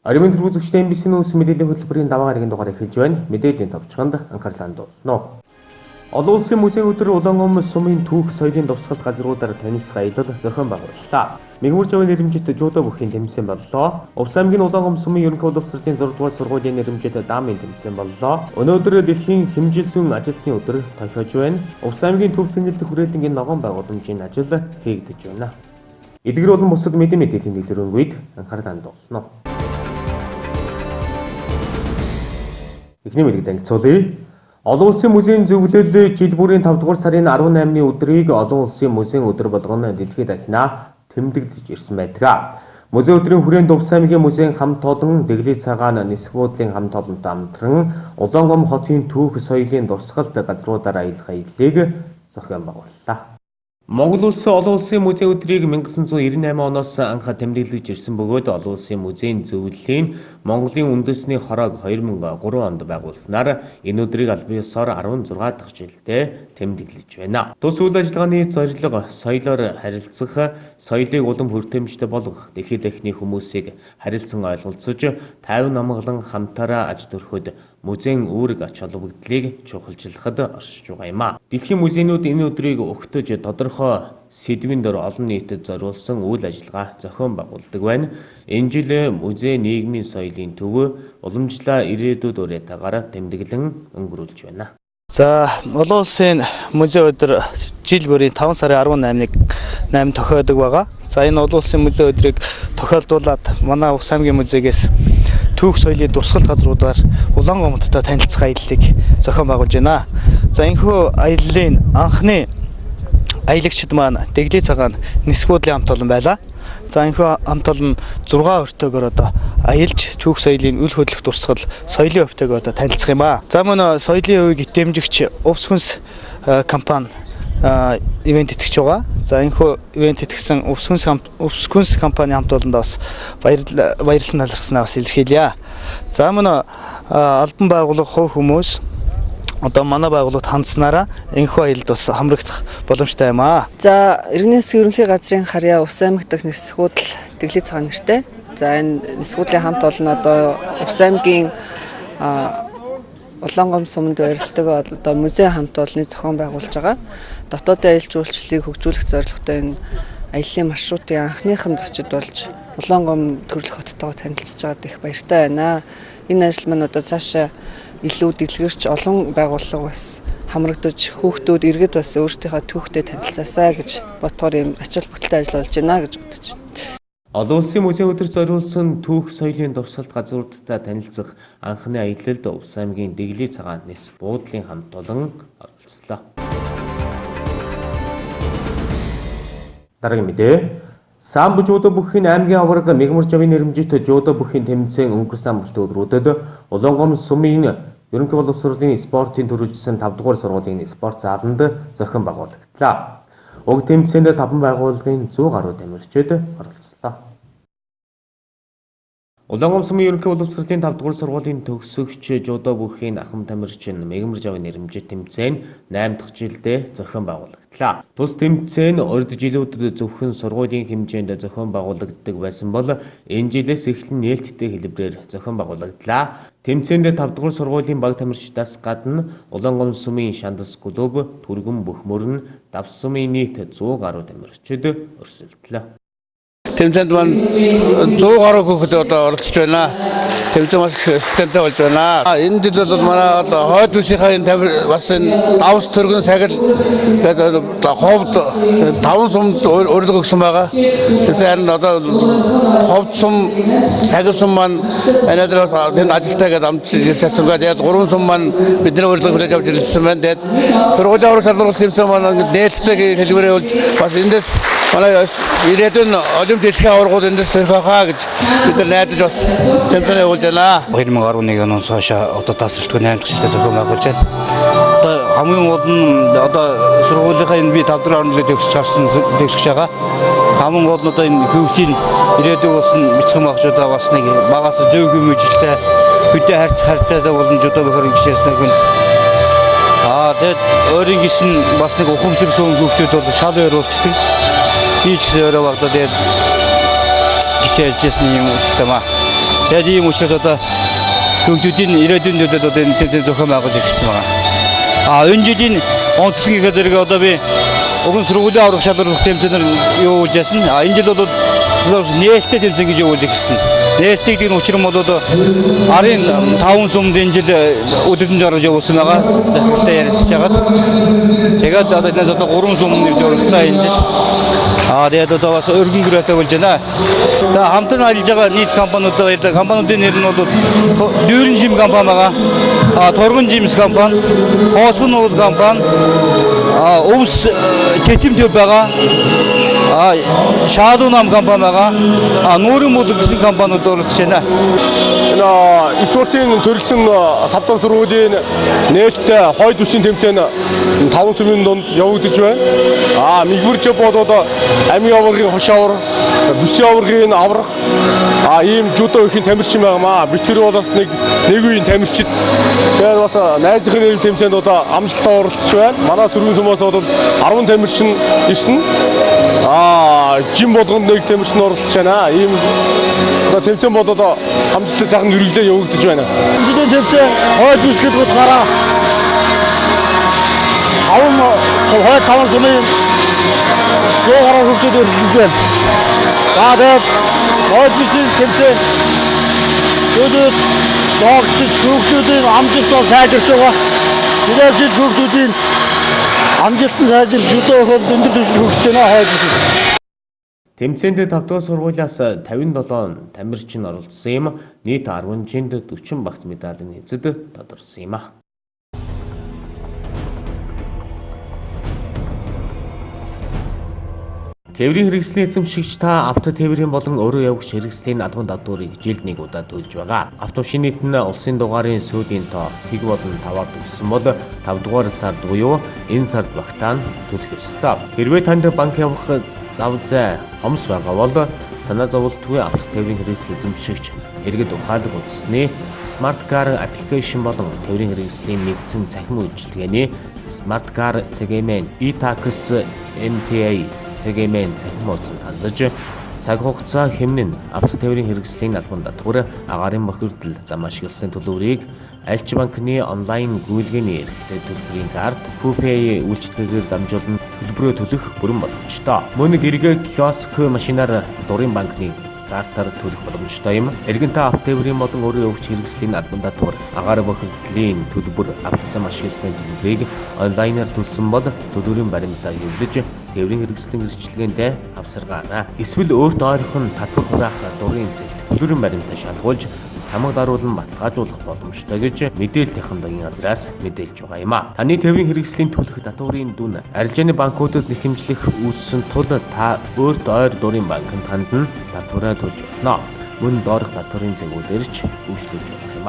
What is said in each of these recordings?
Аримын түргүүзэгчтэй MBC NEWS мэдээллийн хөтөлбөрийн даваа гарагийн дугаар эхэлж байна. Мэдээллийн товчхонд анхаарлаа хандуулна. Олон улсын музейн өдөр Улаангом сумын түүх соёлын дурсгалт газруудаар танилцах аялал зохион байгууллаа. Мэгмар жавын нэрэмжит жуудо бүхийн тэмцээн боллоо. Увс аймгийн Улаангом сумын ерөнхий боловсролын 6 дугаар сургуулийн нэрэмжит даамын тэмцээн боллоо. Өнөөдөр дэлхийн хэмжил зүйн ажилтны өдөр тохиож байна. Увс аймгийн төв цэнгэлдэх хүрээлэнгийн ногоон байгууламжийн ажил хийгдэж байна. Эдгээр болон бусад мэдээллийн дэлгэрэнгүй анхаарлаа хандуулна. Эхний мэдээлэл танилцуулъя. Олон улсын музейн зөвлөл жил бүрийн 5 дугаар сарын 18-ны өдрийг олон улсын музейн өдөр болгон дэлхийд дахинаа тэмдэглэж ирсэн байдаг. Музей өдрийн хүрээнд Увс аймгийн музейн хамт олон дэглээ цагаан нисэх буудлын хамт олонтой хамтран Улаангом хотын түүх соёлын дурсгалт газруудаар аялах аяллыг зохион байгууллаа. Монгол улс олон улсын музейн өдрийг 1998 оноос анх тэмдэглэж ирсэн бөгөөд олон улсын музейн зөвлөлийн Монголын үндэсний хороог 2003 онд байгуулснаар энэ өдрийг аль биесээр 16 дахь жилдээ тэмдэглэж байна. Тус үйл ажиллагааны зорилго соёлоор харилцах, соёлыг улам хүртээмжтэй болгох, дэлхийд дахины хүмүүсийг харилцан ойлголцож, тайван амгалан хамтаараа аж төрөхөд музейн үүрэг ач холбогдлыг чухалчлахад оршиж байгаа юм а. Дэлхийн музейнүүд энэ өдрийг өгтөж тодорхой сэдвийн дор олон нийтэд зориулсан үйл ажиллагаа зохион байгуулдаг байна. Энэ жил музей нийгмийн соёлын төв уламжлаа ирээдүйд уриатаагаар тэмдэглэн өнгөрүүлж байна. За, олон улсын музей өдөр жил бүрийн 5 сарын 18-нд тохиодог байгаа. За, энэ олон улсын музей өдрийг тохиолдуулаад манай Увс аймгийн музейгээс түүх соёлын дурсгалт газруудаар Улаангом хоттой танилцах аяллыг зохион байгуулж байна. За, энэхүү аяллын анхны аялагчид маань дэглээ цагаан нисэх буудлын хамт олон байлаа. За, энэхүү хамт олон 6 өртөөгөр одоо аялж түүх соёлын үл хөдлөх дурсгал соёлын өвтэйг одоо танилцах юм аа. За, мөн соёлын өвийг дэмжигч Увс хүнс компани ивент итгэж байгаа. За, энэхүү ивент итгэсэн Увс хүнс компани хамт олонд бас баярлалаа талархснаа бас илэрхийлье. За, мөн албан байгууллага хувь хүмүүс одоо манай байгууллагад хандсанараа энэхүү аялалд бас хамрагдах боломжтой юм аа. За, иргэний засгийн ерөнхий газрын харьяа Увс аймаг дахь нисэх буудал дэглээ цагаан нэртэй. За, энэ нисэх буудлын хамт олон одоо Увс аймгийн Улаангом суманд байрлалдаг одоо музей хамт олонны зохион байгуулж байгаа. Дотоодын аялал жуулчлалыг хөгжүүлэх зорилготой энэ аяллаа маршрутын анхныхан зочид болж Улаангом төрөлх хоттойгоо танилцж байгаад их баяртай байна. Энэ ажил маань одоо цаашаа илүү дэлгэрч олон байгууллага бас хамрагдаж хүүхдүүд иргэд бас өөрсдийнхөө түүхтэй танилцаасаа гэж бодохоор юм ач холбогдолтой ажил болж байна гэж бодож байна. Олон улсын музейн өдөр зориулсан түүх соёлын дурсгалт газруудтай танилцах анхны аялалд Увс аймгийн дэглээ цагаан нисэх буудлын хамт олон оролцлоо. Дараагийн мэдээ. Самб жуудо бүхийн аймгийн аварга мэгмар жавын нэрэмжит жуудо бүхийн тэмцээн өнгөрсөн амралтын өдрүүдэд Улаангом сумын ерөнхий боловсролын спортын төрүүлжсэн 5 дугаар сургуулийн спорт зааланд зохион байгуулагдлаа. Уг тэмцээнд 5 байгууллагын 100 гаруй тамирчид оролцлоо. Улаангом сумын ерөнхий боловсролын 5 дугаар сургуулийн төгсөгч жуудо бүхийн ахмад тамирчин мэгмар жавын нэрэмжит тэмцээн 8 дахь жилдээ зохион байгуулагдлаа. Тус тэмцээн урд жилүүдэд зөвхөн сургуулийн хэмжээнд зохион байгуулагддаг байсан бол энэ жилээс эхлэн нээлттэй хэлбэрээр зохион байгуулагдлаа. Тэмцээнд 5 дугаар сургуулийн баг тамирчдаас гадна Улаангом сумын шандас клуб, түргэн бөхмөрн, давс сумын нийт 100 гаруй тамирчид өрсөлдлөө. Тэмцээнд маань 100 гаруй хүүхэд одоо оролцож байна. Тэмцээн бас ихтэй болж байна. Энэ жил бол манай одоо хойд үсийнхаа энэ бас энэ давс төргөн цагил ховд 5 сумд урилга өгсөн байгаа. Тэгсэн харин одоо ховд сум, цагил сум маань энэ дээр энэ ажилтайгээд амжилт хийсэн байгаа. Тэгээд 3 сум маань бидний урилга хүлээж авч ирсэн байна. Тэгээд сургуулийн аврал шалралт тэмцээн маань нээлттэй хэлбэрээр болж бас эндээс манай ирээдүйн дэлхийн аваргууд эндээс төрөх хаа гэж бид найдаж бас тэмцээнээ явуулж байна. 2011 оноос хойш одоо тасралтгүй 8 дахь жилдээ зохион байгуулж байна. Одоо хамгийн гол нь одоо сургуулийнхаа энэ би 5 дугаар орнолоо төгсөж байгаа. Хамгийн гол нь одоо энэ хөвгтийн ирээдүйг болсон бяцхан багшуудаа бас нэг багаас зөв хүмүүжлтэй хөдөө харьцаа болон жудоо бохор гişээсэн хүн. Тэгээд өөрийн гişн бас нэг ухамсарсан хөвгтүүд бол шал ойруулцдаг. Би ч гэсэн өөрөө багтаа тэгээд гişээлжсэн юм уу система. Тэгээд ийм учраас одоо хөгжүүдийн ирээдүйн дэвдэд одоо энэ тэмцээн зохион байгуулж ирсэн байна. Энэ жилийн онцлогийнхаа зэрэг одоо би уган сургуулийн аврах шалралт тэмцээнээр юу болж яасан. Энэ жил бол нээлттэй тэмцээн гэж явуулж ирсэн. Нээлттэй гэдэг нь учир нь бол арын 5 сумд энэ жил өдөртөн жаргаж явуулсан байгаа. Захиралтай ярилцж байгаа. Тэгээд одоо энэс одоо 3 сум нэрж өргөстэй энэ жил. Тэгээд одоо бас өргөн гэрээтэй болж байна. За хамтран ажиллаж байгаа нийт компаниудаа баярлалаа. Компаниудын нэр нь бол Дүүрэн жим компани байгаа. Торгон жимс компани, Хоосгон уул компани, Өвс Тэтим төв байгаа. Шаадуу нам компани байгаа. Нүүрэн мул гэсэн компаниуд оролцож байна. Энэ спортын төрөлсөн 5 дахь сургуулийн нээлттэй хойд үсгийн тэмцээн 5 сумын донд явагдаж байна. Мигвэрч бодоод амийн аваргын хош авар, бүсийн аваргын аврах ийм жудо ихийн тамирчин байгаамаа. Бид бол бас нэг үеийн тамирчид. Тэгээд бас найзынхын нэрийн тэмцээнд одоо амжилттай оролцож байна. Манай төрийн сумаас бол 10 тамирчин ирсэн. Жим болгонд нэг тамирчин оролцож байна. Ийм одоо тэмцээн бол одоо амжилттай сайхан үргэлжлэн явагдаж байна. Жилийн тэмцээн хойд үсгэд утгаараа 5 сумын 100 гаруй хүүхдүүд өрсөлдөж байна. Тэгээд хойд үсгийн тэмцээн өөдөөд доогчиж хүүхдүүдийн амжилт бол сайжирч байгаа. Тэгээд жил хүүхдүүдийн амжилт нь сайжирч өдөө хөл өндөр түвшинд хөгжиж байна хойд үсэг. Тэмцээнд 5 дугаар сургуулиас 57 тамирчин оролцсон юм. Нийт 10-нд 40 багц медалийн эзэд тодорсон юм. Тээврийн хэрэгслийн эзэмшигч та автотээврийн болон өөрөө явагч хэрэгслийн албан татварыг жилд нэг удаа төлж байгаа. Автомашин нийт нь улсын дугаарын сүүдийн тоо тэг болон 5-аар төгссөн бол 5 дугаар сард буюу энэ сард багтаан төлөх ёстой. Хэрвээ танд банк явах зав зай хомс байгаа бол санаа зовлтгүй автотээврийн хэрэгсэл эзэмшигч иргэд ухаалаг үзсний Smart Car аппликейшн болон тээврийн хэрэгслийн нэгдсэн цахим үйлчилгээний Smart Car CGM e-tax MTA CGM цахим хуудсанд хандаж цаг хугацаа хэмнэн автотээврийн хэрэгслийн албан татвар агаарын бохирдол зам ашигласан төлбөрийг аль ч банкны онлайн гүйлгээний эрхтэй төлбөрийн карт Pay үйлчилгээгээр дамжуулан төлбөрөө төлөх бүрэн боломжтой. Мөн гэргээ киоск машинаар дурын банкны картаар төлөх боломжтой юм. Иргэнтэй автотээврийн болон өөрөө явагч хэрэгслийн албан татвар агаар бохирдлын төлбөр автозам ашигласан төлбөрийг онлайнаар төлсөн бол төлбөрийн баримтаа хэвлэж тээврийн хэрэгслийн гэрчлэгээндээ авсаргаарай. Эсвэл өөртөө ойрхон татвар хураах дурын зэгт төлбөрийн баримтаа шалгуулж хамаг даруулан баталгаажуулах боломжтой гэж мэдээлэл технологийн газраас мэдээлж байгаа юм. Таны тээврийн хэрэгслийн төлөх татварын дүн арилжааны банкудад нэхэмжлэх үүссэн тул та өөрт ойр дурын банкнд хандан татвараа төлж болно. Мөн доорх татварын зэгүүдээр ч үйлчлүүлж болох юм.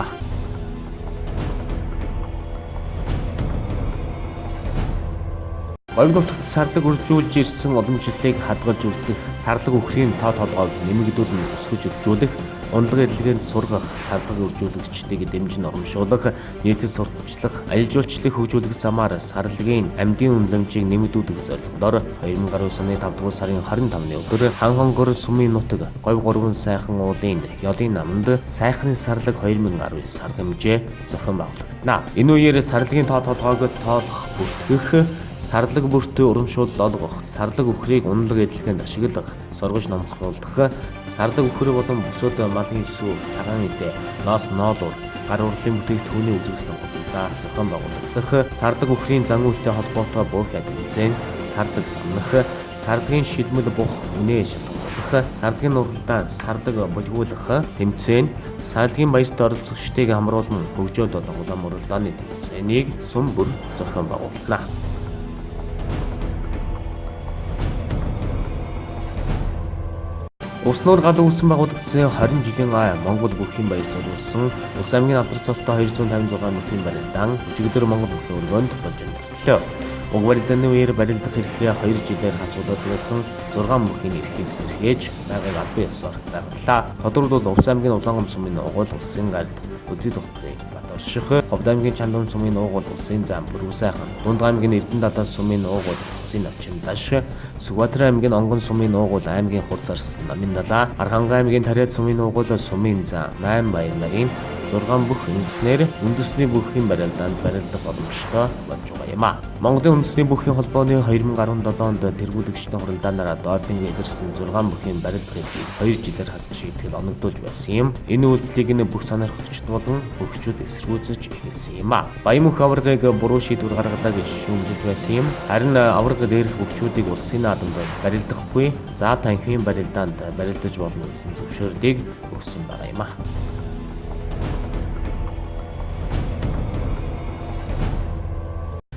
Говь нутагт сарлаг үржүүлж ирсэн уламжлалыг хадгалж үлдэх, сарлаг үхрийн тоо толгойг нэмэгдүүлэн өсгөж үржүүлэх, ундлага эдлэгэнд сургах, сарлаг үржүүлэгчдийг дэмжин урамшуулах, нийтэд сурталчлах, аялал жуулчлалыг хөгжүүлэх замаар сарлагын амьдын үнэлэмжийг нэмэгдүүлэх зорилгоор 2019 оны 5 дугаар сарын 25-ны өдөр хан хонгор сумын нутаг говь 3 сайхан уулын ёлын наманд сайхны сарлаг 2019 сар хэмжээ зохион байгуулагдана. Энэ үеэр сарлагын тоо толгойг тоолох, бүртгэх, сарлаг бүртээ урамшуул олгох, сарлаг үхрийг унлаг эдлэгэнд ашиглах, соргож номхруулах, сарлаг үхэр болон бусад малын сүр, цагаан идэ, ноос ноолуур, гар урлын бүтээгдэхүүний үзэсгэлэн гудамжаар зохион байгуулагдах, сарлаг үхрийн зан үйлтэй холбоотой бүх тэмцээн, сарлаг самнах, сарлагын шилмэл бух үнэ шалгуулах, сарлагын уралдаан, сарлаг боловсруулах тэмцээн, сарлагын баярт оролцогчдыг хамруулан хөгжөөл болон улаан уралдааны тэмцээнийг сум бүр зохион байгууллаа. Уснуур гал үүсгэн байгуулагдсан 20 жилийн Монгол бүхий баяр зориулсан Улс аймгийн алдар цолтой 256 нутгийн барилдаан өчигдөр Монгол бүхий өргөнд болж өндөрлөө. Уг барилдааны үеэр барилдах эрхээ 2 жилээр хасуулаад байсан 6 бүхий эрхийг сэрхээж байгааг албан ёсоор зарлалаа. Тодорхойлбол Улс аймгийн Улаангом сумын угуул улсын гард үзэл утгыг орших, Ховд аймгийн Чандуун сумын уугуул улсын зам Бүрүү сайхан, Дунд аймгийн Эрдэнэ Дадаа сумын уугуул улсын навчин даш, Сүхбаатар аймгийн Онгон сумын уугуул аймгийн Хурцарс намын далаа, Архангай аймгийн Тариад сумын уугуул сумын зам 8 баяр нарын 6 бүх үндэснэр үндэсний бүхний барилдаанд барилдах боломжтой болж байгаа юм а. Монголын үндэсний бүхний холбооны 2017 онд тэргүүлэгчдийн хуралдаанаараа допинг илэрсэн 6 бүхний барилдах эрхийг 2 жилээр хасах шийтгэл оногдуулж байсан юм. Энэ үйлдэлийг бүх сонирхогчд болон хөгжүүд эсэргүүцэж эхэлсэн юм а. Баян мөнх аваргыг буруу шийдвэр гаргалаа гэж шүүмжилж байсан юм. Харин аварга дээрх хөгжүүдийг улсын наадамд барилдахгүй, за танхимын барилдаанд барилдаж болно гэсэн зөвшөөрлийг өгсөн байгаа юм а.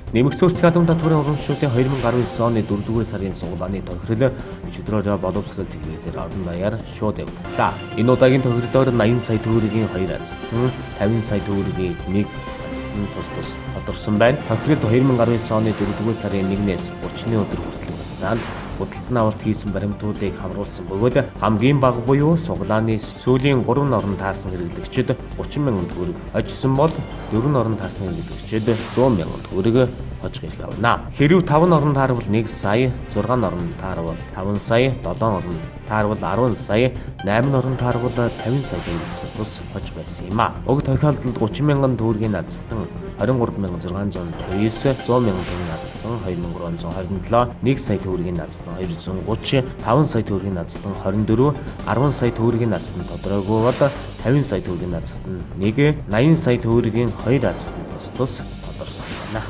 Нэмэгц өөрчлөлт албан татварын урамшууллын 2019 оны 4-р сарын сугlaаны тохирол өчигдрөөр боловсрол телевизээр орон даяар шууд явууллаа. Энэ удаагийн тохиолдоор 80 сая төгрөгийн 2 азтан, 50 сая төгрөгийн 1 азтан тус тодорсон байна. Тохиолд 2019 оны 4-р сарын 1-ээс 30-ны өдөр хүртэл хугацаанд худалдан авалт хийсэн баримтуудыг хамруулсан бөгөөд хамгийн бага буюу суглааны сүүлийн 3 орон таарсан хэрэглэгчид 30 мянган төгрөг, ажсан бол 4 орон таарсан хэрэглэгчид 100 мянган төгрөг хожих эрх авна. Хэрв 5 орон таарвал 1 сая, 6 орон таарвал 5 сая, 7 орон таарвал 10 сая, 8 орон таарвал 50 сая төгрөг тус хожих байсан юм а. Уг тохиолдолд 30 мянган төгрөгийн азтан 23629, 100 мянган төгрөгийн азтан 2327, 1 сая төгрөгийн азтан 230, 5 сая төгрөгийн азтан 24, 10 сая төгрөгийн азтан тодорхойгүй бод 50 сая төгрөгийн азтан 1, 80 сая төгрөгийн 2 азтан тус тодорсон байна.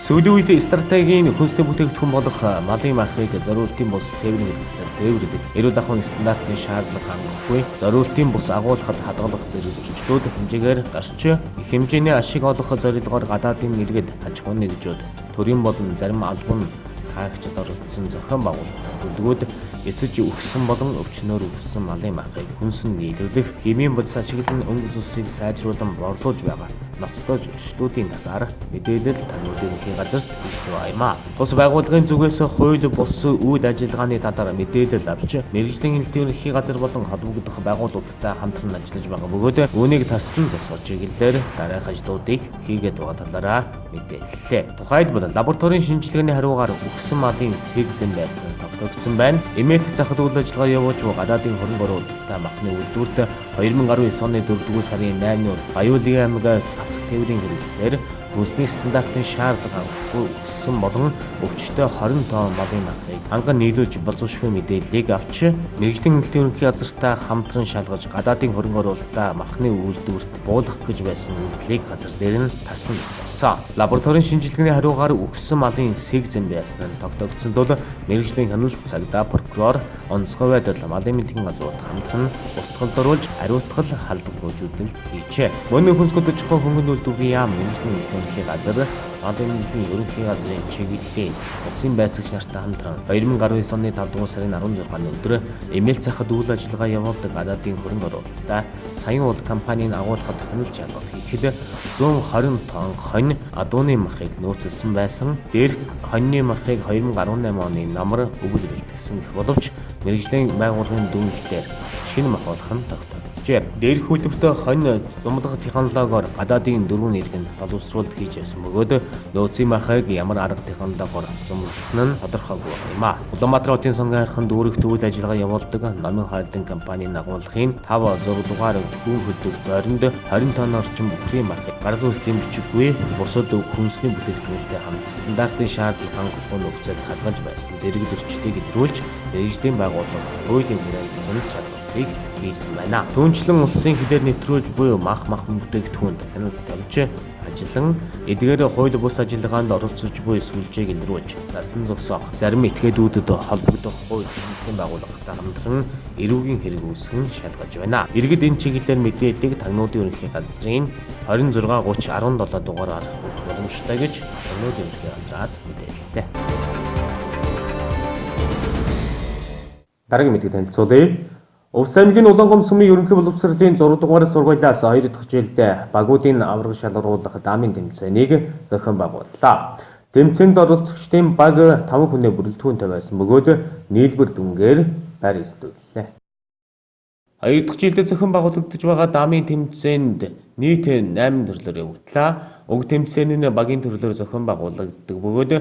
Сүүлийн үед стратегийн хүнсний бүтээгдэхүүн болох малын мархыг зориултын бус тээврийн хэрэгслээр тээвэрдэг. Эрүүл ахуйн стандартын шаардлага хангахгүй, зориултын бус агуулгад хадгалах зэрэг зөрчилдүүд хэмжээгээр гарч их хэмжээний ашиг олох зорилгоор гадаадын иргэд аж ахуйн нэгжүүд, төрийн болон зарим албан хаагчид оролцсон зохион байгуулалтын төлөвлөгөөд эсэж өгсөн болон өвчнөөр өгсөн малын мархыг хүнсэнд нийлүүлэх, химийн бодис ашиглан өнгө зүсийг сайжруулан борлуулж байгаа ноцтой зөрчилдүүдийн талаар мэдээлэл танилуурын ерөнхий газарт ирж байгаа юм а. Тус байгууллагын зүгээс хууль бус үйл ажиллагааны талаар мэдээлэл авч мэргэжлийн хэлтийн ерөнхий газар болон холбогдох байгууллагуудтай хамтран ажиллаж байгаа бөгөөд үүнийг таслан зогсоож чиглэлээр дараах ажлуудыг хийгээд байгаа талаараа мэдээллээ. Тухайлбал лабораторийн шинжилгээний хариугаар өгсөн малын сэг зэн байсан нь тогтогдсон байна. Эмэт захад үйл ажиллагаа явуулж гадаадын хөрөнгө оруулалттай махны үйлдвэрт 2019 оны 4-р сарын 8-нд Аюулын аймагаас тээврийн хэрэгслээр хүнсний стандартын шаардлага хангахгүй өссөн болон өвчтөе 20 тонн малын мархыг ханган нийлүүлж боловсруулах мэдээллийг авч мэргэжлийн хэлтийн ерөнхий газартай хамтран шалгаж гадаадын хөрөнгө оруулалттай махны үйлдвэрт буулгах гэж байсан үйлдэлийг газар дээр нь таслан зогсоосон. Лабораторийн шинжилгээний хариугаар өгсөн малын сэг зэн байсан нь тогтогдсон тул мэргэжлийн хяналт цагдаа прокурор онцгой байдал малын мэдхийн газрууд хамтран устгалд оруулж ариутгал халдвар үзүүлэлт хийжээ. Мөнх хүнсгүүд зохион хөнгөн үйлдвэрийн яам мэргэжлийн ерөнхий газар малын мэдхийн ерөнхий газрын чиглэлийн улсын байцаагч нартай хамтран 2019 оны 5-р сарын 16-ны өдөр эмээл захад үйл ажиллагаа явуулдаг гадаадын хөрөнгө оруулалттай саяын улд компанийн агуулгад хяналт шалгалт хийхэд 120 тонн хонь адууны махыг нөөцлсөн байсан. Дээрх хоньны махыг 2018 оны намар өгөл бэлтгэсэн гэх боловч мэргэжлийн байгууллагын дүгнэлтээр шинэ мах болох нь тогтогджээ. Дээрх хөтөлбөртөө хонь зумлах технологиор гадаадын 4 иргэн боловсруулалт хийж явсан бөгөөд нөөцийн махыг ямар арга технологиор зумлсан нь тодорхойгүй юм а. Улаанбаатар хотын сонгон хархан дүүрэгт үйл ажиллагаа явуулдаг номын хайрдан компанийн агуулгын 5-6 дугаар хүн хөдлөх зоринд 20 тонн орчим бүхрийн мархыг гарал үүслийн бичиггүй бусад хүнсний бүтээгдэхүүнтэй хамт стандартын шаардлага хангахгүй нөхцөлд хадгалж байсан зэрэг зөрчилтийг илрүүлж мэргэжлийн байгууллага хуулийн хүрээлэн шалгалтыг хийсэн байна. Түүнчлэн улсын хилээр нэвтрүүлж буй мах бүтээгдэхүүнд хяналт тавьж ажиллан эдгээр хууль бус ажиллагаанд оролцож буй сүлжээг илрүүлж таслан зогсоох зарим этгээдүүдэд холбогдох хууль эрхлэлийн байгууллагатай хамтран эрүүгийн хэрэг үүсгэн шалгаж байна. Иргэд энэ чиглэлээр мэдээллийг тагнуудын ерөнхий газрын 263017 дугаараар өгөх боломжтой гэж тагнуудын ерөнхий газраас мэдээллээ. Дараагийн мэдгийг танилцуулъя. Увс аймгийн Улаангом сумын ерөнхий боловсролын 6 дугаар сургуулиас 2 дахь жилдээ багуудын авраг шалгаруулах дамын тэмцээнийг зохион байгууллаа. Тэмцээнд оролцогчдын баг 5 хүнээ бүрэлдэхүүнтэй байсан бөгөөд нийлбэр дүнгээр байр эзлүүллээ. Хоёр дахь жилдээ зохион байгуулагдаж байгаа дамын тэмцээнд нийт 8 төрлөөр явагдлаа. Уг тэмцээний багийн төрлөөр зохион байгуулагддаг бөгөөд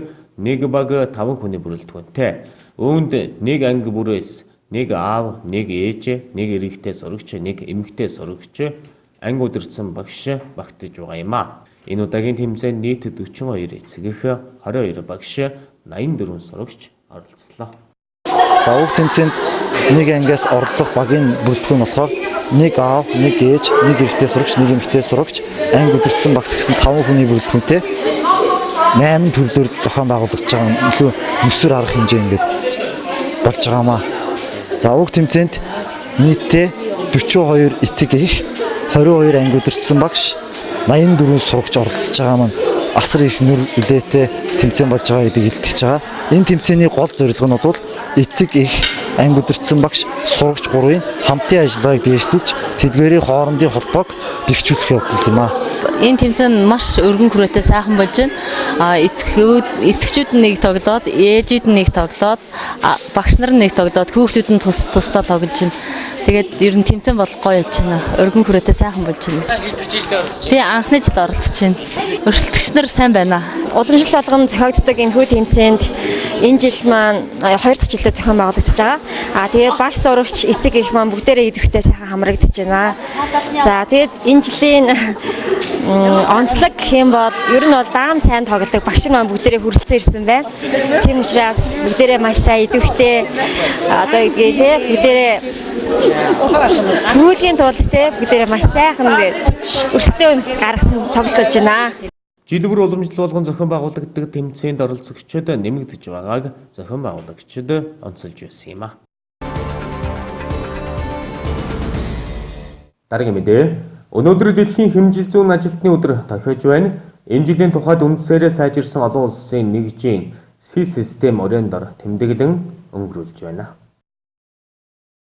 нэг баг 5 хүний бүрэлдэхүүнтэй. Үүнд нэг анги бүрээс нэг аав, нэг ээж, нэг эрэгтэй сурагч, нэг эмэгтэй сурагч анги удирдсан багш багтаж байгаа юм а. Энэ удаагийн тэмцээнд нийт 42 эцэгх, 22 багш, 84 сурагч оролцлоо. За уг тэмцээнд нэг ангиас оролцох багийн бүрэлдэхүүн болохоор нэг аав, нэг ээж, нэг эрэгтэй сурагч, нэг эмэгтэй сурагч, анги удирдсан багш гэсэн 5 хүний бүрэлдэхүүнтэй 8 төрлөөр зохион байгуулагдаж байгаа илүү өсвөр арга хэмжээ ингээд болж байгаамаа. За уг тэмцээнд нийтдээ 42 эцэг эх, 22 анги удирдсан багш, 84 сурагч оролцож байгаа маань асар их нүр үлээтэй тэмцээн болж байгаа гэдгийг илтгэж байгаа. Энэ тэмцээний гол зорилго нь бол эцэг эх, анги удирдсан багш, сурагч 3-ын хамтын ажиллагааг дээшлүүлж тэдгээрийн хоорондын холбоог бэхжүүлэх явдал юм аа. Энэ тэмцээн маш өргөн хүрээтэй сайхан болж байна. Эцэгчүүд нэг тоглоод, ээжид нэг тоглоод, багш нар нэг тоглоод, хүүхдүүд нь тусдаа тоглож байна. Тэгээд ер нь тэмцээн бол гоё болж байна. Өргөн хүрээтэй сайхан болж байна. Тэгээ анхны жилд оролцож байна. Өрсөлдөгч нар сайн байна. Уламжлал болгон зохиогддог энэхүү тэмцээнд энэ жил маань 2 дахь жилдээ зохион байгуулагдаж байгаа. Тэгээ багш сурагч, эцэг эх маань бүгдээрээ идэвхтэй сайхан хамрагдаж байна. За тэгээд энэ жилийн онцлог гэх юм бол ер нь бол даам сайн тоглодог багш нар бүгдээрээ хүрэлцэн ирсэн байна. Тийм учраас бүгдээрээ маш сайн идэвхтэй одоо гэдгээ бүгдээрээ төрүүлгийн тулд бүгдээрээ маш сайхан өрсөлдөөн гаргасан тоглож байна. Жилбэр уламжлал болгон зохион байгуулагддаг тэмцээнд оролцогчдод нэмэгдэж байгааг зохион байгуулагчид онцолж байсан юм а. Дараагийн мэдээ. Өнөөдөр дэлхийн хэмжил зүүн ажилтны өдөр тохиож байна. Энэ жилийн тухайд үндсээрээ сайжирсан олон улсын нэгжийн систем өрөөнд ор тэмдэглэн өнгөрүүлж байна.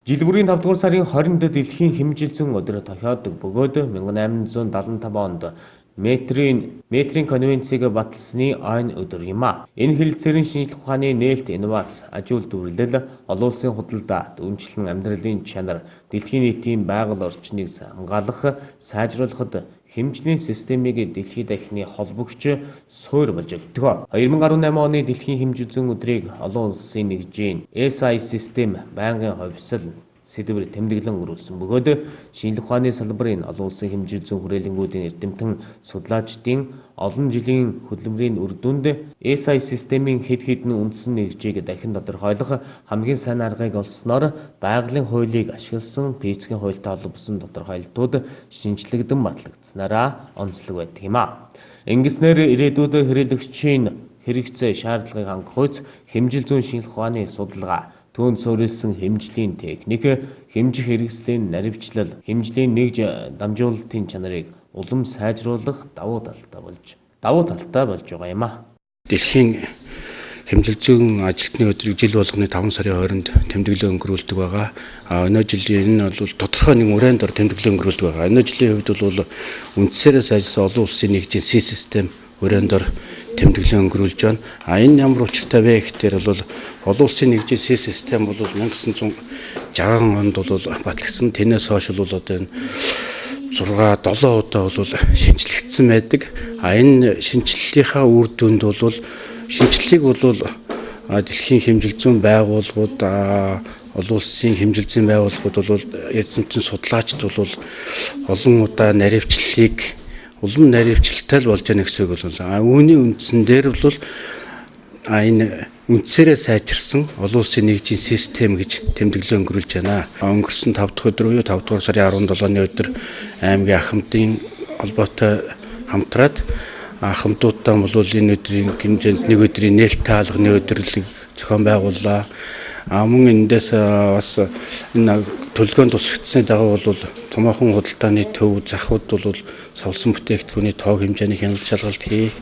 Жилбэрийн 5 дугаар сарын 20-нд дэлхийн хэмжил зүүн өдөр тохиодог бөгөөд 1875 онд метрийн конвенцийг баталсны ойн өдөр юм а. Энэ хэлэлцээрийн шинжлэх ухааны нээлт, инновац, аж үйлдвэрлэл, олон улсын худалдаа, дүүнчлэн амьдралын чанар, дэлхийн нийтийн байгаль орчныг хамгаалах, сайжруулахад хэмжлийн системийг дэлхийд дахины холбогч суурь болж өгдөг. 2018 оны дэлхийн хэмжил зүүн өдрийг олон улсын нэгжийн SI систем байнгын хувьсал сэдвэр тэмдэглэн өрүүлсэн бөгөөд шинжлэх ухааны салбарын олон улсын хэмжил зүүн хүрээлэнгүүдийн эрдэмтэн судлаачдын олон жилийн хөтөлбөрийн үр дүнд SI системийн хэд хэдэн үндсэн нэгжийг дахин тодорхойлох хамгийн сайн аргыг олсноор байгалийн хуулийг ашигласан физикийн хуультай холбосон тодорхойлолтууд шинжлэгдэн батлагдсанараа онцлог байдаг юм а. Ингэснээр ирээдүйд хэрэглэгчийн хэрэгцээ шаардлагыг хангах үйс хэмжил зүүн шинжлэх ухааны судалгаа, түүнд суурилсан хэмжлийн техник, хэмжих хэрэгслийн наривчлал, хэмжлийн нэгж дамжуулалтын чанарыг улам сайжруулах давуу талтай болж байгаа юм а. Дэлхийн хэмжил зүүн ажилтны өдрийг жил болгоны 5 сарын 20-нд тэмдэглэн өнгөрүүлдэг байгаа. Өнөө жилийн энэ бол тодорхой нэг өрөөнд ор тэмдэглэн өнгөрүүлдэг байгаа. Өнөө жилийн хувьд бол үндсээрээ сайжирсан олон улсын нэгжийн систем өрөөнд ор тэмдэглэн өнгөрүүлж байна. Энэ ямар учиртай вэ гэхээр бол олон улсын нэгжийн систем бол 1960 онд бол батлагдсан. Тэрнээс хойш бол одоо энэ 6-7 удаа бол шинжлэгдсэн байдаг. Энэ шинжилгийнхаа үр дүнд бол шинжилгээг бол дэлхийн хэмжил зүүн байгууллагууд, олон улсын хэмжил зүйн байгууллагууд бол эрдэмтэн судлаачд бол олон удаа улам наривчлалтай болж байгаа гэсэн үг бол үүний үндсэн дээр бол энэ үндсээрээ сайжирсан олон улсын нэгжийн систем гэж тэмдэглэн өнгөрүүлж байна. Өнгөрсөн 5 дахь өдөр буюу 5 дугаар сарын 17-ны өдөр аймгийн ахмадын холбоотой хамтраад ахмадуудаа бол энэ өдрийн хэмжээнд нэг өдрийн нээлттэй хаалганы өдөрлөг зохион байгууллаа. Мөн эндээс бас энэ төлөвлөгөөнд тусгагдсны дагуу бол томоохон худалдааны төв, захууд бол савлсан бүтээгдэхүүний тоог хэмжээний хяналт шалгалт хийх,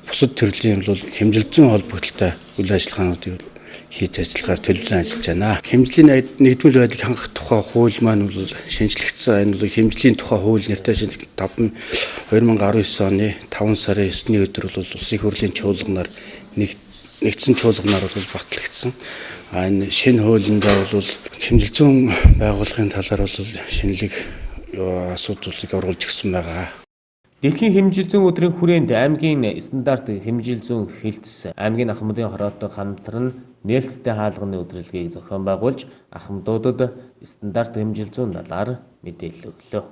бусад төрлийн бол хэмжил зүйн холбогдлолтой үйл ажиллагаануудыг хийж ажиллахаар төлөвлөн ажиллаж байна. Хэмжлийн нэгдмэл байдлыг хангах тухай хууль маань бол шинжлэгдсэн. Энэ бол хэмжлийн тухай хууль нэртэй шинжлэх 2019 оны 5 сарын 9-ний өдөр бол улсын хурлын чуулганаар нэгдсэн чуулганаар бол батлагдсан. Энэ шинэ хуулиндаа бол хэмжил зүйн байгууллагын талаар бол шинэлэг асуудлыг оруулж гисэн байгаа. Дэлхийн хэмжил зүйн өдрийн хүрээнд аймгийн стандарт хэмжил зүйн хэлтс аймгийн ахмадын хороотой хамтран нээлттэй хаалганы удирдлагыг зохион байгуулж ахмадуудад стандарт хэмжил зүйн талаар мэдээлэл өглөө.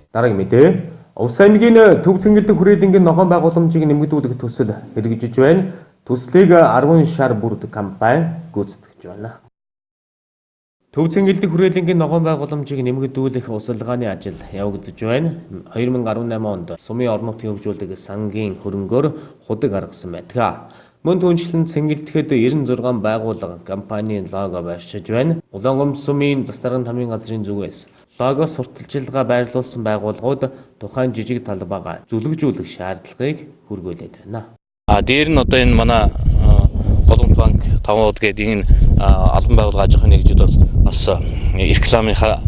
Дараагийн мэдээ. Улс аймгийн төв цэнгэлдэх хүрээлэнгийн ногоон байгууламжийг нэмэгдүүлэх төсөл хэрэгжиж байна. Төслийг 10 шар бүрд компани гүйцэтгэж байна. Төв цэнгэлдэх хүрээлэнгийн ногоон байгууламжийг нэмэгдүүлэх усалгааны ажил явагдаж байна. 2018 онд сумын орон нутгийн хөгжүүлдэг сангийн хөрөнгөөр худаг гаргасан байдаг. Мөн түүнчлэн цэнгэлдэхэд 96 байгууллага компанийн лого байршиж байна. Улаангомс сумын застарган тамирын газрын зүгээс лого сурталчилгаа байрлуулсан байгууллагууд тухайн жижиг талбайгаа зүлэгжүүлэх шаардлагыг хүргүүлээд байна. Дээр нь одоо энэ манай Боломж банк 5 удаа гэдэг энэ албан байгууллага аж ахуйн нэгжид бол бас рекламынхаа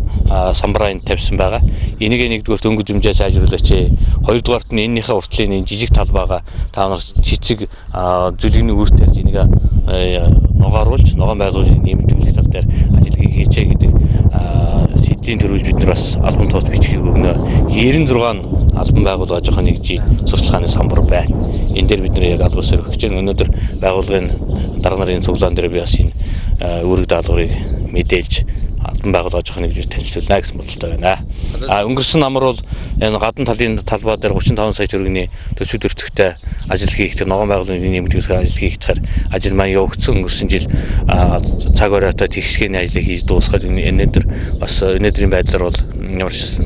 самбараа тавьсан байгаа. Энийг нэгдүгээрт өнгө зэмжээ сайжруулаач. Хоёрдугаарт нь энэнийхээ уртлын энэ жижиг талбайгаа та нар цэцэг зүлгэний үр тарьж энийг ногооруулж ногоон байгууллагын нэмэгдүүлэх тал дээр ажиллагаа хийчээ гэдэг сэдвийн төрүүлж бид нар бас албан товт бичгийг өгнө. 96 албан байгууллага аж ахуйн нэгжийн сурталчилгааны самбар байна. Энэ дээр бид нар яг албан ёсоор өгч байна. Өнөөдөр байгууллагын дарга нарын цуглаан дээр би бас энэ үүрэг даалгаврыг мэдээлж албан байгууллага аж ахуйн нэгжийг танилцуулна гэсэн бодолтой байна. Өнгөрсөн намар бол энэ гадна талын талбай дээр 35 сая төгрөгийн төсөв төртөгтэй ажил хийх тэр ногоон байгууллагын нэмэгдүүлэх ажил хийх тэгэхээр ажил маань явагдсан. Өнгөрсөн жил цаг оройтой тэгшгээний ажлыг хийж дуусгаад өнөөдөр бас өнөөдрийн байдлаар бол ямар ч гэсэн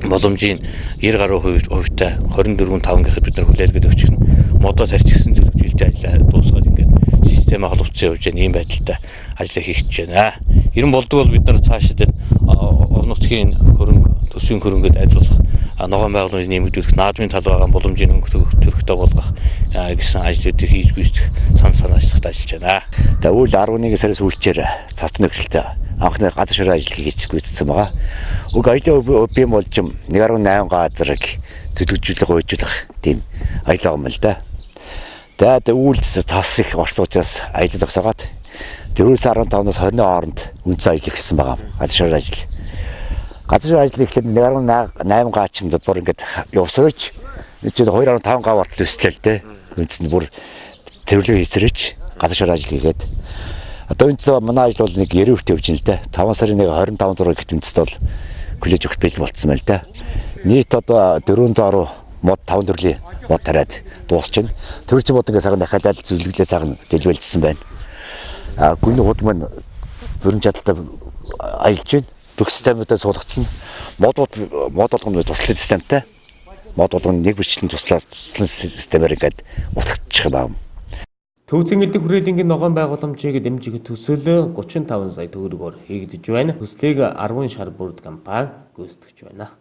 боломжийн 90 гаруй хувьтай 24.5 гэхэд бид нар хүлээлгээд өгч гэн модоо тарьчихсан зөвлөлттэй ажиллаа дуусгаад ингээд системээ холбогдсон явж байгаа ийм байдалтай ажиллаа хийх гэж байна. Ерөн болдог бол бид нар цаашид орон нутгийн хөрөнгө төсвийн хөрөнгөд айлуулах ногоон байгууллагын нэмэгдүүлэх наадмын талбайгаа боломжийн хөнгө төрхтэй болгох гэсэн ажлуудыг хийж гүйцэтгэх санаачлахад ажиллаж байна. За үйл 11 сараас үйлчээр цацны нөхцөлтэй анхны газар ширээ ажил хийж гүйцэтсэн байгаа. Уг аялал бим болж 1.8 газрыг зүтгэжүүлэх уйжуулах тийм аялал юм л да. Тэгээд үйл цас их орсон учраас аялал зогсоогоод 4.15-аас 20-ны хооронд үндсэн ажил хийсэн байгаа. Газар ширээ ажил. Газар ширээ ажил ихлээр 1.8 га чинь бүр ингээд явсарч 2.5 га болтол өслөл дээ. Үндсэнд бүр тэрвэлэг хийсэрэж газар ширээ ажил хийгээд одоо энэ манай ажил бол нэг 90% явж байна л да. 5 сарын 25 6 гэхэд үндэст бол коллеж өгөх бэлэн болцсон байл да. Нийт одоо 400 мод 5 төрлийн мод тариад дуусч байна. Төрч мод ингээ цагаан дахиад зөвлөглөө цагаан дэлбэлдсэн байна. Гүн худ маань бүрэн чадалтай аялж байна. Бүх системүүдээ суулгацсан. Мод болгоно туслах системтэй. Мод болгоно нэг бичлэн туслах системээр ингээд утгачих юм байна. Төв цэнгэлдэх хүрээлэнгийн ногоон байгууламжийг дэмжих төсөл 35 сая төгрөгөөр хийгдэж байна. Төслийг 10 шар бүрд компани гүйцэтгэж байна.